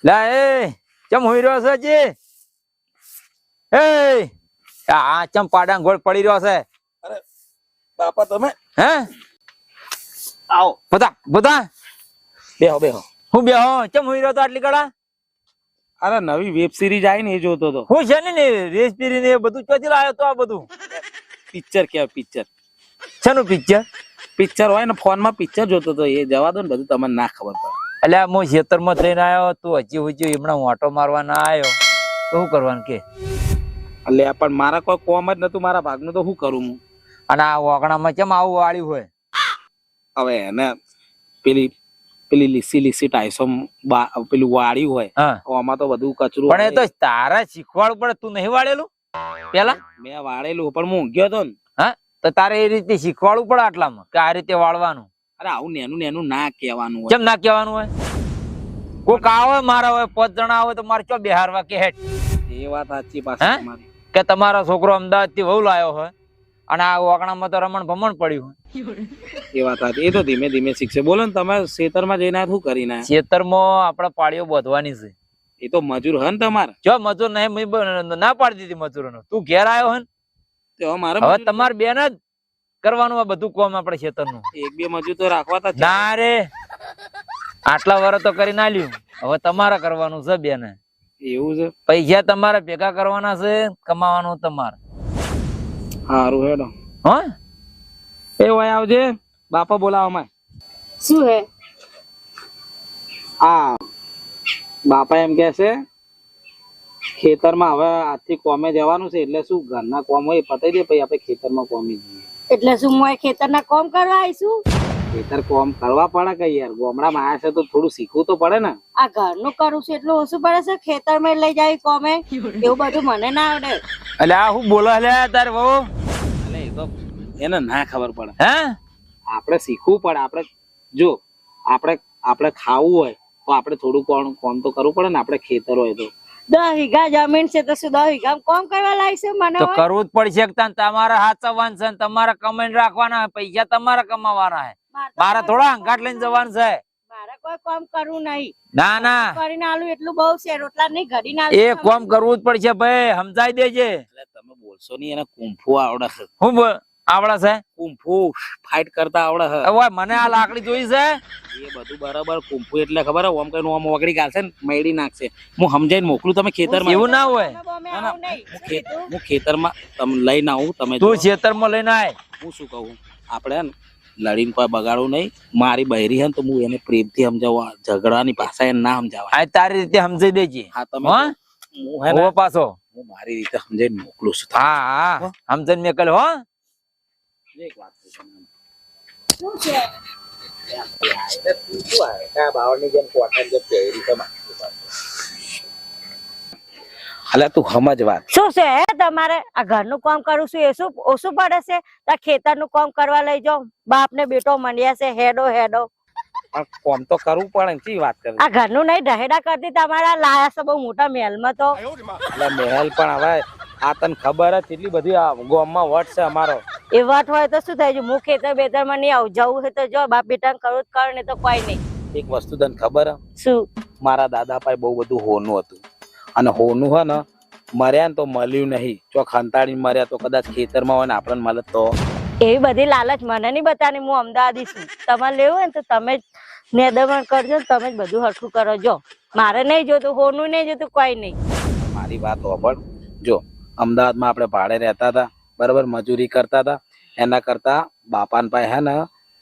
લા એ ચમ હોઈ રહ્યો છે જી? એ આ ચમ પાડા ગોળ પડી રહ્યો છે? અરે બાપા તમે હે આવો બધા બધા બેહો બેહો. હું બેહો ચમ હોઈ રહ્યો તો આટલી કડા? અરે નવી વેબ સિરીઝ આવી ને એ જોતો તો. હું છે ને રેસ પીરી ને બધું ચોથી લાવ્યો તો આ બધું? પિક્ચર કેવા પિક્ચર? શેનું પિક્ચર? પિક્ચર હોય ને ફોન માં પિક્ચર જોતો તો એ જવા દો ને બધું તમને ના ખબર પડે. એટલે હું ખેતરમાં થઈને આવ્યો તું હજી હમણાં ઓટો મારવા ના આવ્યો તો શું કરવાનું કે? એટલે પણ મારા કોઈ કોમ જ નતું મારા ભાગનું તો શું કરું હું? અને આ ઓગણામાં કેમ આવું વાળ્યું હોય? હવે એને પેલી પેલી લીસી ટાઈસો પેલું વાળ્યું હોય હા આમાં તો બધું કચરું. પણ એ તો તારા શીખવાડવું પડે. તું નહીં વાળેલું પેલા? મેં વાળેલું પણ હું ઊંઘ્યો હતો ને. હા તો તારે એ રીતે શીખવાડવું પડે આટલામાં કે આ રીતે વાળવાનું. અરે આવું નેનું નેનું ના કહેવાનું હોય. કેમ ના કહેવાનું હોય? કોક આવે મારા હોય 5 જણા આવે તો મારે ચો બિહારવા કે હેઠ એ વાત સાચી પાછી તમારી. કે તમારો છોકરો અમદાવાદ થી વહુ લાયો હોય અને આ ઓગણામાં તો રમણ ભમણ પડ્યું હોય. એ વાત સાચી. એ તો ધીમે ધીમે શીખશે. બોલો ને તમે ખેતરમાં જઈને શું કરીને આયા? ખેતરમાં આપડે પાળીઓ બાંધવાની છે. એ તો મજૂર હે ને તમારે? જો મજૂર નહીં ના પાડી દીધી મજૂરોનો. તું ઘેર આવ્યો હે ને તો મારે હવે તમારે બેન જ કરવાનું આ બધું કામ આપણે ખેતરનું. એક બે મજૂર તો રાખવા તા. ના રે આટલા વર્ષ તો કરી ના લ્યું. હવે તમારે કરવાનું છે બેન. એવું છે? પૈસા તમારે ભેગા કરવાના છે, કમાવાનું તમારે. સારું હેડો. હા એ ભાઈ આવજે. બાપા બોલાવવામાં. શું હે? હા બાપા એમ કે છે ખેતરમાં હવે આજથી કોમે જવાનું છે એટલે શું ઘરના કોમ હોય એ પતાઈ દે પછી આપણે ખેતરમાં કોમે જઈએ. એટલે શું હું ખેતરના કામ કરવા આવીશું? ખેતર કોમ કરવા પડે કે યાર, ગામડામાં આવ્યા છે તો થોડું શીખવું તો પડે ને. આ ઘરનું કરું છું એટલું ઓછું પડે છે? ખેતરમાં લઈ જાય કોમે એવું બધું મને ના આવડે. એટલે આ હું બોલો લે તારે બહુ? એટલે એ તો એને ના ખબર પડે. હે આપણે શીખવું પડે. આપણે જો આપણે ખાવું હોય તો આપણે થોડું કોમ તો કરવું પડે ને. આપણે ખેતર હોય તો 10 વીઘા જમીન છે તો શું 10 વીઘા કામ કરવા લાવીશું મને? તો કરવું જ પડશે. તમારે હાચવવાનું છે, તમારે કમાઈને રાખવાના, પૈસા તમારે કમાવાના છે. મારે થોડા અંગાટ લઈને જવાનું છે. મારે કોઈ કામ કરવું નહીં. ના ના કરીને આલું એટલું બહુ છે. રોટલા નહીં ઘડી ના એ કામ કરવું જ પડશે ભાઈ. સમજાઈ દેજે. એટલે તમે બોલશો નહીં. એને કુંફુ આવડે છે. હું આવડે છે? કુંફુ ફાઇટ કરતા આવડે છે. હવે મને આ લાકડી જોઈ છે. એ બધું બરાબર. કુંફુ એટલે ખબર હે ઓમ કઈ ઓમ વગડી ગાલશે ને મેડી નાખશે. હું સમજાઈને મોકલું. તમે ખેતરમાં એવું ના હોય. હું ખેતરમાં તમે લઈને આવું. તમે તું ખેતરમાં લઈને આય. હું શું કહું, આપણે લડીને કોઈ બગાડવું નહીં. મારી બહેરી હે ને તો હું એને પ્રેમથી સમજાવવા. ઝઘડાની ભાષા એને ના સમજાવવા. આ તારી રીતે સમજાઈ દેજે. હા તમે હા હું હે ને હો પાછો. હું મારી રીતે સમજાઈને મોકલું છું. હા હા સમજણ મેં કલ હો. એક વાત પૂછું. શું છે? અલા તું સમજ વાત. શું છે હે તમારે? આ ઘરનું કામ કરું છું એ શું ઓછું પડે છે? તાર ખેતરનું કામ કરવા લઈ જાઓ. બાપ ને બેટો મંડ્યા છે હેડો હેડો. પણ કોમ તો કરવું પડે ને. શી વાત કરે? આ ઘરનું નહીં ઢહેડા કરતી તમારા લાયા છે બહુ મોટા મહેલમાં તો. એટલે મહેલ પણ હવે આ તને ખબર જ એટલી બધી ગામમાં વટ છે અમારો. એ વાત હોય તો શું થાય? હું ખેતર બેતર માં નહીં આવું. જવું છે તો જો બાપ બેટા કરવું જ કરે ને તો કોઈ નહીં. એક વસ્તુ તને ખબર હે? શું? મારા દાદા પાસે બહુ બધું હોનું હતું અને હોનું હે ને મર્યા ને તો મળ્યું નહીં. ચોક હંતાડીને મર્યા તો કદાચ ખેતરમાં હોય ને આપણને મળે તો. એવી બધી લાલચ મને નહીં બતાની. હું અમદાવાદી છું. તમારે લેવું હોય ને તો તમે જ નેદમણ કરજો. તમે જ બધું હરખું કરો. જો મારે નહીં જોતું, હોનું નહીં જોતું, કોઈ નહીં. મારી વાત હોભળ. જો અમદાવાદમાં આપણે ભાડે રહેતા હતા બરાબર, મજૂરી કરતા હતા. એના કરતા બાપાને પાસે હે ને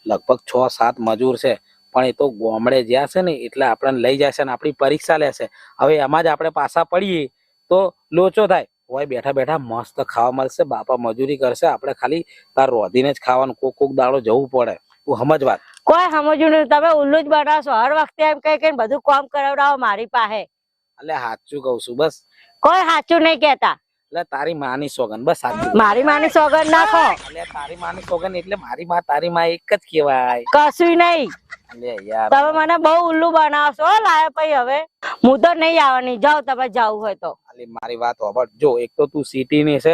લગભગ 6-7 મજૂર છે. પણ એ તો ગામડે જ્યાં છે ને એટલે આપણને લઈ જશે ને આપણી પરીક્ષા લેશે. હવે એમાં જ આપણે પાછા પડીએ તો લોચો થાય. હોય બેઠા બેઠા મસ્ત ખાવા મળશે. બાપા મજૂરી કરશે, આપણે ખાલી તાર રોધીને જ ખાવાનું. કોક દાડો જવું પડે. તું સમજ વાત. કોઈ સમજવું નહીં. તમે ઉલ્લુ જ બનાવશો હર વખતે. એમ કઈ બધું કામ કરાવડાવો મારી પાસે. એટલે સાચું કઉ છું બસ. કોઈ સાચું નહીં કેતા. એટલે તારી માની સોગન બસ સાચું. મારી માની સોગંદ નાખો. એટલે તારી માની સોગન એટલે મારી માં તારી માં એક જ કહેવાય. કશું નહીં. એટલે યાર તમે મને બહુ ઉલ્લુ બનાવશો. લાયા પછી હવે હું તો નહીં આવવાની. જાઓ તમે જવું હોય તો. મારી વાત હોભળ. જો એક તો તું સિટી ની છે,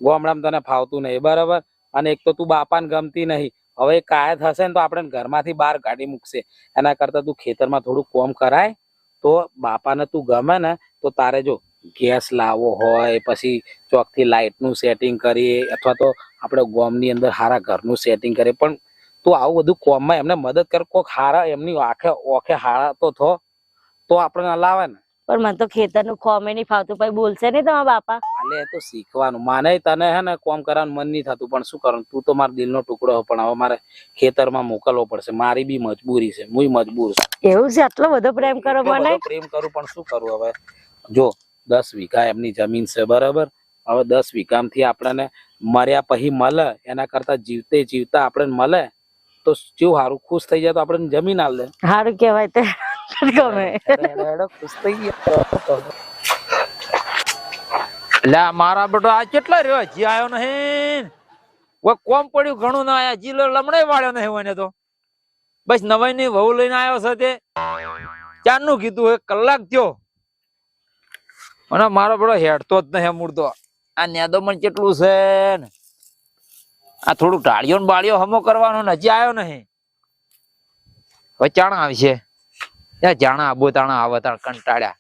ગામડામાં તને ફાવતું નહીં બરાબર, અને એક તો તું બાપાને ગમતી નહીં. હવે એ કાયદ હશે ને તો આપણે ઘરમાંથી બહાર કાઢી મૂકશે. એના કરતા તું ખેતરમાં થોડું કોમ કરાય તો બાપાને તું ગમે ને તો તારે જો ગેસ લાવવો હોય, પછી ચોકથી લાઇટનું સેટિંગ કરીએ, અથવા તો આપણે ગામની અંદર સારા ઘરનું સેટિંગ કરીએ, પણ તું આવું બધું કોમમાં એમને મદદ કર. કોક હારા એમની ઓખે હારા તો આપણે લાવે ને. પણ મને તો ખેતરનું ખોમે નહીં ફાવતું, પછી બોલશે નહીં તમારા બાપા? આલે એ તો શીખવાનું. માને તને હે ને કોમ કરવાનું મન નહીં થતું, પણ શું કરવાનું, તું તો મારા દિલનો ટુકડો હો, પણ હવે મારે ખેતરમાં મોકલવો પડશે. મારી બી મજબૂરી છે, હું મજબૂર છું. એવું છે? આટલો બધો પ્રેમ કરો એટલો મને? બધો પ્રેમ કરું, પણ શું કરું હવે. જો 10 વીઘા એમની જમીન છે, બરાબર. હવે 10 વીઘામાંથી આપણને મર્યા પછી મળે, એના કરતા જીવતે જીવતા આપણને મળે તો કેવું સારું. ખુશ થઈ જાય તો આપણે જમીન આલ દે. સારું કેવાય તે. ગમે. ખુશ થઈ ગયા. એટલે મારા બેટો આ કેટલા રહ્યો, હજી આવ્યો નહીં. કોમ પડ્યું ઘણું ના આયા, જીલો લમડે વાળ્યો નહીં હોય ને તો બસ નવાઈ ની વહુ લઈને આવ્યો છે. તે ચારનું કીધું, 1 કલાક થયો અને મારો બેટો હેડતો જ નહીં મૂળતો. આ નેદો પણ કેટલું છે ને, આ થોડું ટાળીઓ ને બાળીઓ હમો કરવાનો ને હજી આવ્યો નહીં. હવે ચાણા આવશે, જાણા આબો તાણા આવે તાણ કંટાળ્યા.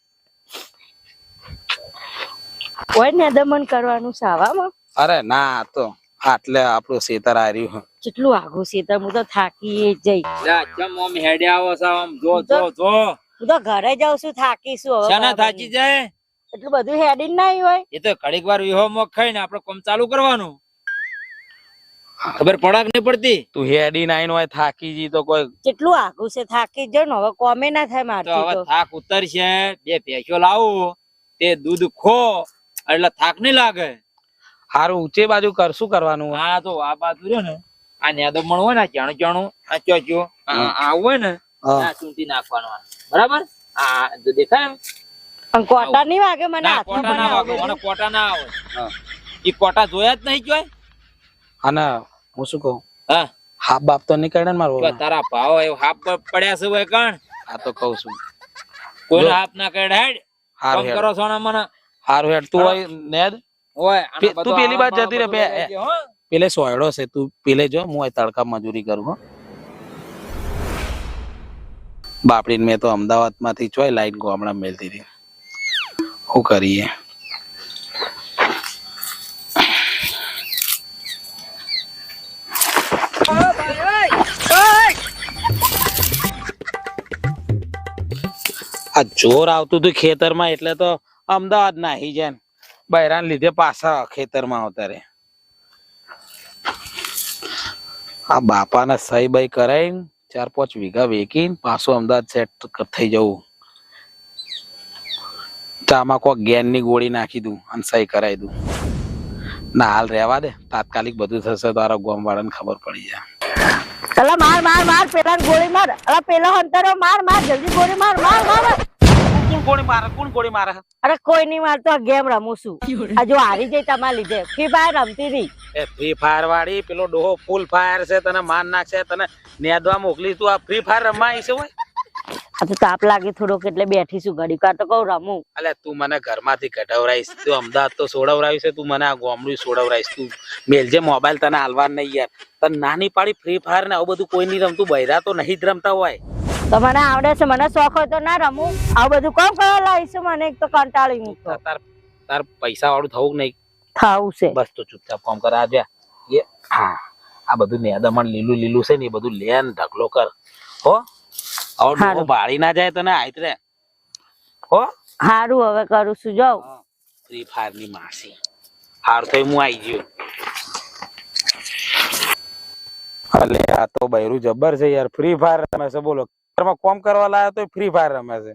કોઈ ને દમન કરવાનું સાવામાં? અરે ના, તો આટલે આપણું ખેતર આવ્યું. કેટલું આગું છે તો હું તો થાકી જઈ. હેડે આવો છો આમ જો જો જો. હું તો ઘરે જાઉં છું, થાકીશું હવે. શાના થાકી જાય? એટલું બધું હેડી ના હોય. એ તો ઘડીક વાર વિહો મોક ખાઈને આપણે કોમ ચાલુ કરવાનું. ખબર પડાક નહીં પડતી? તું હેડી નાઈન હોય થાકી જી તો કોઈ. કેટલું આગું છે, થાકી જ ને હવે કોમે ના થાય તો મારથી હવે તો. થાક ઉતરશે. 2 ભેંસો લાવું, તે દૂધ ખો એટલે થાક નહીં લાગે. હારું ઊંચે બાજુ કર, શું કરવાનું? હા તો આ બાજુ રહ્યો ને, આ નેદો મણ હોય ને, ચાણું ચાણું આ ચોચ્યો આવું હોય ને, આ ચૂંટી નાખવાનું. બરાબર? આ જો દેખાય અને કોટા નહીં વાગે મને ના, હાથમાં કોટા ના બનાવો વાગે, મને બધું. કોટા ના આવે. ઈ કોટા જોયા જ નહીં જોય. અને હું શું કહું, હા, હાફ બાપ તો નહીં કાઢે ને મારો. તારા ભાવ એવું હાફ પડ્યા છે હોય કણ. આ તો કહું છું. કોઈ હાફ ના કાઢે. હેડ હારું કામ હેડ, કરો છો ને મને. હારું હેડ. તું હોય નેદ, ઓય તું પેલી બાજુ જતી રહે. પેલે સોયડો છે, તું પેલે જો, હું અહીં તડકા મજૂરી કરું. હો બાપડી મેં તો અમદાવાદ માંથી ચોય લાઈટ ગામડા મેલતી હતી. શું કરીએ? આ જોર આવતું હતું ખેતરમાં, એટલે તો અમદાવાદ નાહી જાય ને બૈરાન લીધે પાછા ખેતરમાં આવતા રે. આ બાપાને સહી બઈ કરાઈને 4-5 વીઘા વેકીને પાછું અમદાવાદ સેટ થઈ જવું. ચામાં કોક ગેનની ગોળી નાખી દઉં અને સહી કરાવી દઉં. ના, હાલ રહેવા દે, તાત્કાલિક બધું થશે તો આ ગામ વાળાને ખબર પડી જાય. અલા માર માર માર, પેલા ગોળી માર. અલા પેલો અંતરો માર માર, જલ્દી ગોળી માર માર માર. કોણ ગોળી મારે? કોણ ગોળી મારે? અરે કોઈ નહીં મારતો, આ ગેમ રમું છું. આ જો હારી જઈ તમારા લીધે. ફ્રી ફાયર રમતી હતી. એ ફ્રી ફાયર વાળી પેલો ડોહો ફૂલ ફાયર છે, તને માર નાખશે, તને નેદવા મોકલી. તું આ ફ્રી ફાયર રમવા આવી છે હોય? આ તો તાપ લાગે થોડોક એટલે બેઠી છું ઘડી વાર, તો કહું રમું. અલે તું મને ઘરમાંથી કઢવરાઈશ, તું અમદાવાદ તો સોડવરાવી છે, તું મને આ ગામડું સોડવરાઈશ. તું મેલજે મોબાઈલ, તને હાલવા નહીં યાર. તને નાની પાડી ફ્રી ફાયર ને આવું બધું કોઈ નહીં રમતું. બૈરા તો નહીં જ રમતા હોય. તો મને આવડે છે, મને શોખ હોય તો ના રમું. આવું બધું કોમ કરવા લાવીશું મને? એક તો કંટાળી મૂકતો. તાર પૈસા વાળું થવું નહીં. થાવું છે બસ તો ચૂપચાપ કામ કર. આ આ બધું નેદમણ લીલું લીલું છે ને, એ બધું લેન ઢગલો કર. હો હવે ભાળી ના જાય તને. આયત રે હો. હારું હવે કરું છું. જાઉં ફ્રી ફાયર ની માસી. હારું થઈ હું આવી ગયો. અલે આ તો બૈરું જબ્બર છે યાર. ફ્રી ફાયર રમે છે, બોલો. કોમ કરવા લાયો તો ફ્રી ફાયર રમે છે.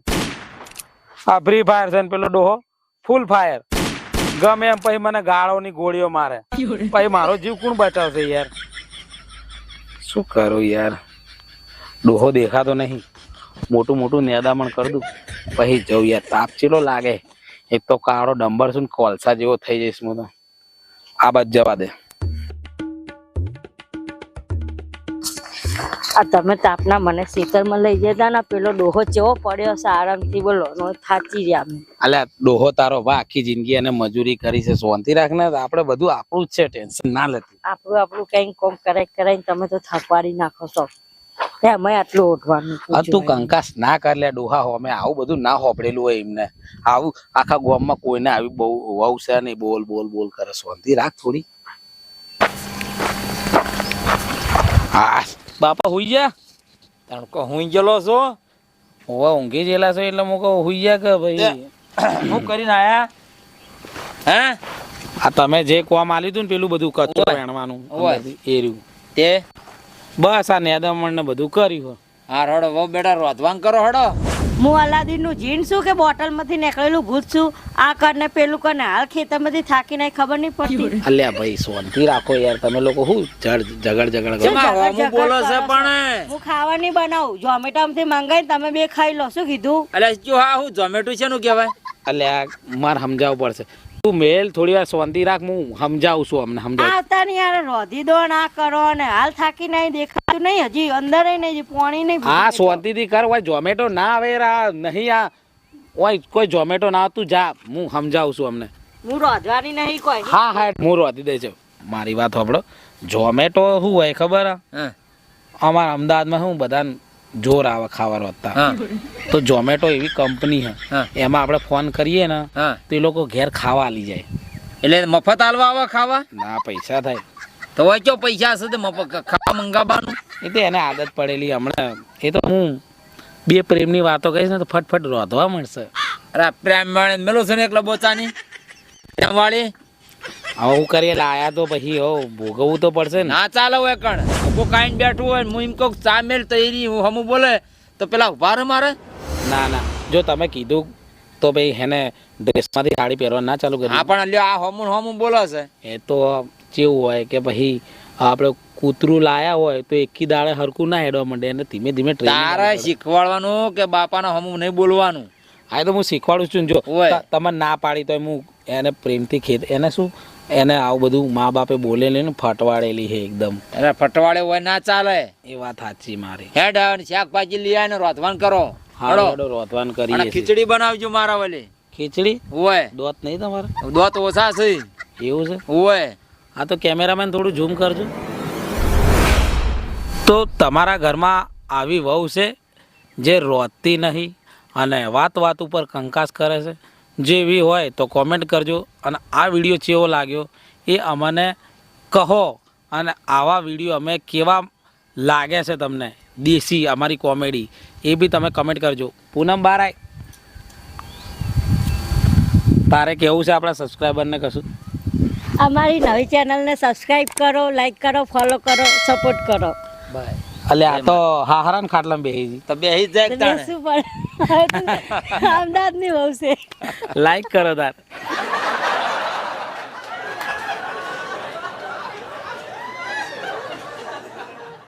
આ ફ્રી ફાયર છે ને પેલો ડોહો ફૂલ ફાયર. ગમે એમ પછી મને ગાળોની ગોળીઓ મારે, પછી મારો જીવ કોણ બચાવશે યાર? શું કરું યાર? ડોહો દેખાતો નહીં. મોટું મોટું નેદામણ કરી દઉં પછી જવું યાર. તાપ ચેલો લાગે. એક તો કાળો ડંબર છું ને કોલસા જેવો થઈ જઈશ હું તો. આ બાદ જવા દે. આ તમે તાપના મને ખેતરમાં લઈ જતા ને પેલો ડોહો ચેવો પડ્યો છે આરામથી બોલો નો થાચી રહ્યા અમે. અલ્યા ડોહો તારો ભા આખી જિંદગી એને મજૂરી કરી છે, શાંતિ રાખ ને. આપણે બધું આપણું જ છે, ટેન્શન ના લેતી. આપણું કઈ કોમ કરાઈને તમે તો થકવાડી નાખો છો. એમાં આટલું ઓઢવાનું તું કંકાસ ના કર લે ડોહા હો. અમે આવું બધું ના હોપડેલું હોય એમને. આવું આખા ગામમાં કોઈને આવી બહુ વહુ છે નહીં, બોલ બોલ બોલ કરે. શાંતિ રાખ થોડી. હા બાપા હુઈ જા. તણકો હુઈ ગયેલો છો? ઓવા ઊંઘી ગયેલા છો એટલે મૂકો હુઈ જા કે ભાઈ. હું કરીને આયા? હે આ તમે જે કોમ આલ્યું હતું ને પેલું બધું કચ્ચો વેણવાનું એ રહ્યું તે બસ આ નેદામણ ને બધું કર્યું. હા હડો બહુ બેટા રોધવાન કરો હડો. હું અલાદીન નું જીન છું કે બોટલ માંથી નીકળેલું ભૂત છું? આ કર ને પેલું કર ને હાલ ખેતરમાંથી થાકી નહીં ખબર નહીં પડતી. અલ્યા ભાઈ શાંતિ રાખો યાર. તમે લોકો શું ઝગડ કરો? હું બોલો છે પણ હું ખાવાની બનાવું ઝોમેટો માંથી મંગાઈ તમે બે ખાઈ લો. શું કીધું? અલ્યા જો હા હું ઝોમેટો છે નું કહેવાય? અલ્યા મારે સમજાવવું પડશે. તું મેલ થોડી વાર શાંતિ રાખ, હું સમજાવું છું. અમને સમજાવ આવતા નહીં યાર રોધી દો ના કરો ને હાલ થાકી નહીં દેખાતું નહીં હજી અંદર નહીં પાણી નહીં. હા શાંતિથી કર. હોય ઝોમેટો ના આવે રા નહીં. આ હોય કોઈ ઝોમેટો ના તું જા, હું સમજાવું છું અમને. હું રોધવાની નહીં કોઈ. હા હા હું રોધી દે છે. મારી વાત સાંભળો. ઝોમેટો શું હોય ખબર? અમારા અમદાવાદમાં શું બધા જોર આવે ખાવા રોધતા. તો ઝોમેટો એવી કંપની છે, એમાં આપણે ફોન કરીએ ને તો એ લોકો ઘેર ખાવા આલી જાય. એટલે મફત આલવા આવે ખાવા? ના પૈસા થાય. તો હોય કયો પૈસા હશે તો મફત ખાવા મંગાવવાનું? એ તો એને આદત પડેલી હમણાં. એ તો હું બે પ્રેમની વાતો કહીશ ને તો ફટફટ રોધવા મળશે. અરે પ્રેમ વાળે મેલો છે ને એકલા બોચાની પ્રેમ વાળી. હવે હું કરીએ લાયા તો પછી હવે ભોગવવું તો પડશે ને. ના ચાલે હોય કણ કોઈ કાઈ બેઠું હોય હું એમ કહું ચા મેલ તો એની હમું બોલે તો પેલા ઉભા રે મારે. ના ના જો તમે કીધું તો ભાઈ હેને ડ્રેસમાંથી સાડી પહેરવા ના ચાલુ કરી. હા પણ લ્યો આ હમું બોલે છે. એ તો કેવું હોય કે પછી આપણે કૂતરું લાયા હોય તો એકી દાડે હરકું ના હેડવા માંડે. એને ધીમે ધીમે તારે શીખવાડવાનું કે બાપાના હમું નહીં બોલવાનું. હા તો હું શીખવાડું છું. જો તમે ના પાડી તો હું એને પ્રેમથી એને શું એને આવું બધું મા બાપે બોલેલી ને ફટવાડેલી છે એકદમ. અરે ફટવાડે હોય ના ચાલે. એ વાત સાચી મારી. હેડ શાકભાજી લઈ આવીને રોધવાન કરો. હાડો રોધવાન કરીએ. ખીચડી બનાવજો મારા વલે. ખીચડી હોય દોત નહીં તમારે? દોત ઓછા છે. એવું છે? હોય. હા તો કેમેરામેન થોડું ઝૂમ કરજો. તો તમારા ઘરમાં આવી વહુ છે જે રોધતી નહીં અને વાત વાત ઉપર કંકાસ કરે છે? જેવી હોય તો કોમેન્ટ કરજો. અને આ વિડીયો કેવો લાગ્યો એ અમને કહો. અને આવા વિડીયો અમે કેવા લાગે છે તમને, દેશી અમારી કોમેડી, એ બી તમે કમેન્ટ કરજો. પૂનમ બારાય તારે કેવું છે આપણા સબસ્ક્રાઈબરને કશું? અમારી નવી ચેનલને સબસ્ક્રાઇબ કરો, લાઈક કરો, ફોલો કરો, સપોર્ટ કરો. બાય. અલે આ તો હાહરાન ખાટલામાં બેહી તો બેહી જાય તાણે. શું પણ અમદાવાદની વહુ છે. લાઈક કરો તાર.